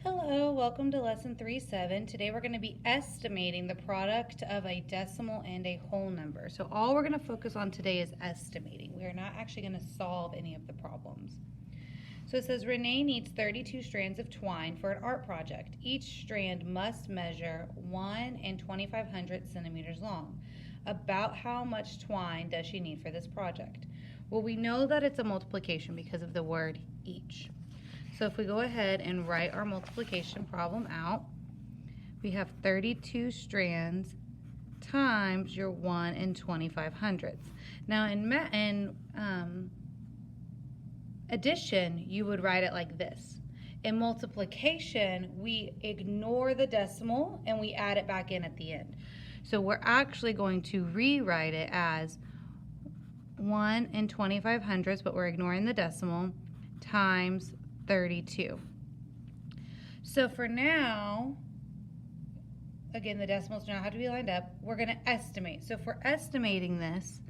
Hello, welcome to lesson 3-7. Today we're going to be estimating the product of a decimal and a whole number. So all we're going to focus on today is estimating. We are not actually going to solve any of the problems. So it says Renee needs 32 strands of twine for an art project. Each strand must measure 1 and 2,500 centimeters long. About how much twine does she need for this project? Well, we know that it's a multiplication because of the word each. So if we go ahead and write our multiplication problem out, we have 32 strands times your 1 and 2,500ths. Now in addition, you would write it like this. In multiplication, we ignore the decimal and we add it back in at the end. So we're actually going to rewrite it as 1 and 2,500ths, but we're ignoring the decimal, times 32. So for now, again, the decimals do not have to be lined up. We're going to estimate. So if we're estimating this,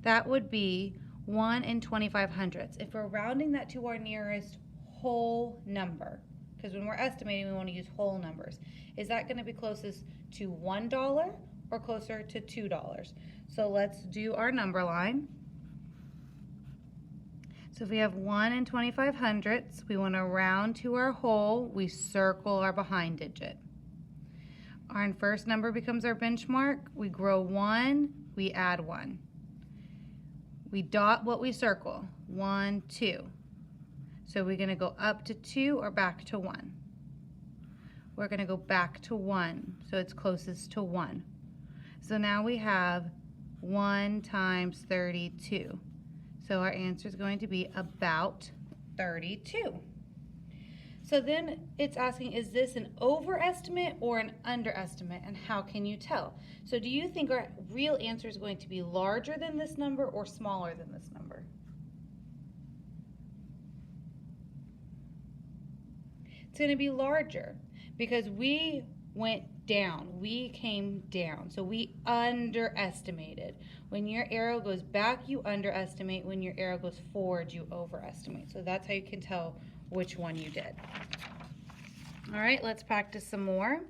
that would be 1 and 2,500ths. If we're rounding that to our nearest whole number, because when we're estimating, we want to use whole numbers, is that going to be closest to $1 or closer to $2? So let's do our number line. So if we have 1 and 2,500ths, we want to round to our whole, we circle our behind digit. Our first number becomes our benchmark. We grow 1, we add 1. We dot what we circle, 1, 2. So we're going to go up to 2 or back to 1. We're going to go back to 1, so it's closest to 1. So now we have 1 times 32. So our answer is going to be about 32. So then it's asking, is this an overestimate or an underestimate, and how can you tell? So do you think our real answer is going to be larger than this number or smaller than this number? It's going to be larger because we went down. We came down. So we underestimated. When your arrow goes back, you underestimate. When your arrow goes forward, you overestimate. So that's how you can tell which one you did. All right, let's practice some more.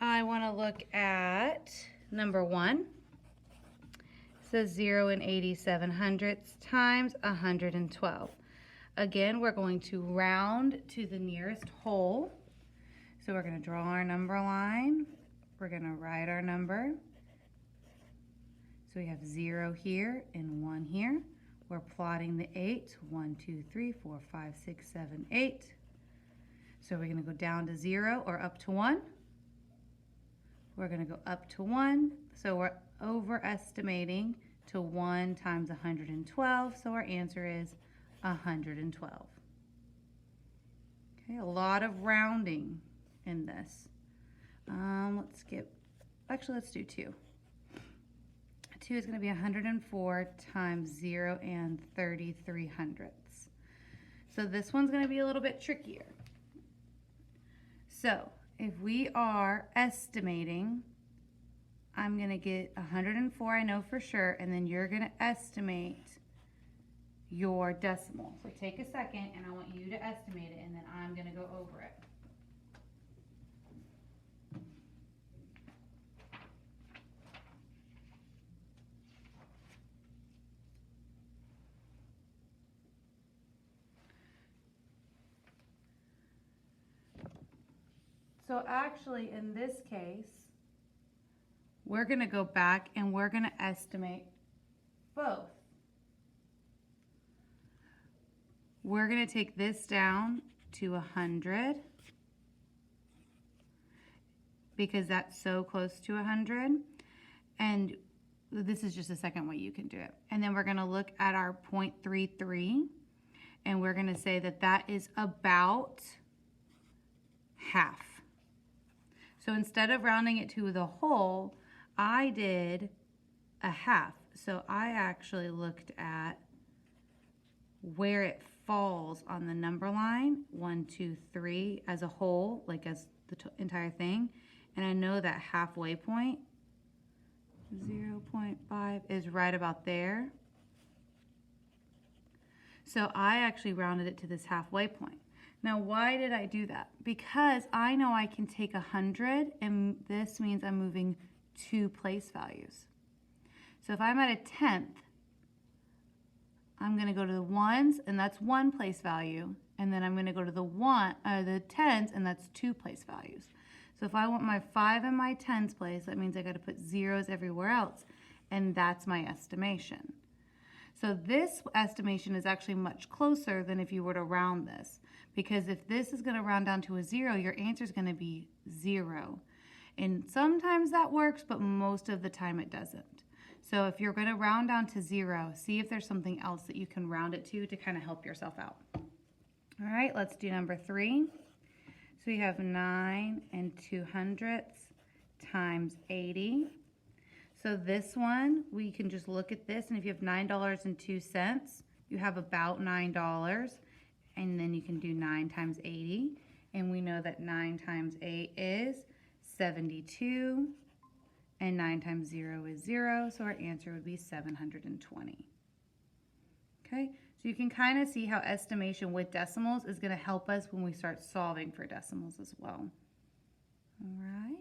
I want to look at number 1. It says 0 and 87/100ths times 112. Again, we're going to round to the nearest whole. So we're going to draw our number line. We're going to write our number. So we have 0 here and 1 here. We're plotting the 8. 1, 2, 3, 4, 5, 6, 7, 8. So we're going to go down to 0 or up to 1. We're going to go up to 1. So we're overestimating to 1 times 112. So our answer is 112. Okay, a lot of rounding in this. Let's do 2. 2 is going to be 104 times 0 and 33/100ths. So this one's going to be a little bit trickier. So if we are estimating, I'm going to get 104, I know for sure, and then you're going to estimate your decimal. So take a second and I want you to estimate it, and then I'm going to go over it. So actually, in this case, we're going to go back and we're going to estimate both. We're going to take this down to 100 because that's so close to 100. And this is just a second way you can do it. And then we're going to look at our 0.33 and we're going to say that that is about half. So instead of rounding it to the whole, I did a half. So I actually looked at where it falls on the number line, 1, 2, 3, as a whole, like as the entire thing. And I know that halfway point, 0.5, is right about there. So I actually rounded it to this halfway point. Now, why did I do that? Because I know I can take 100, and this means I'm moving 2 place values. So if I'm at a 10th, I'm going to go to the ones, and that's 1 place value. And then I'm going to go to the tens, and that's 2 place values. So if I want my 5 in my tens place, that means I got to put zeros everywhere else. And that's my estimation. So this estimation is actually much closer than if you were to round this. Because if this is going to round down to a 0, your answer is going to be 0. And sometimes that works, but most of the time it doesn't. So if you're going to round down to 0, see if there's something else that you can round it to kind of help yourself out. All right, let's do number 3. So we have 9 2/100 times 80. So this one, we can just look at this, and if you have $9.02, you have about $9, and then you can do 9 times 80, and we know that 9 times 8 is 72, and 9 times 0 is 0, so our answer would be 720. Okay, so you can kind of see how estimation with decimals is going to help us when we start solving for decimals as well. All right.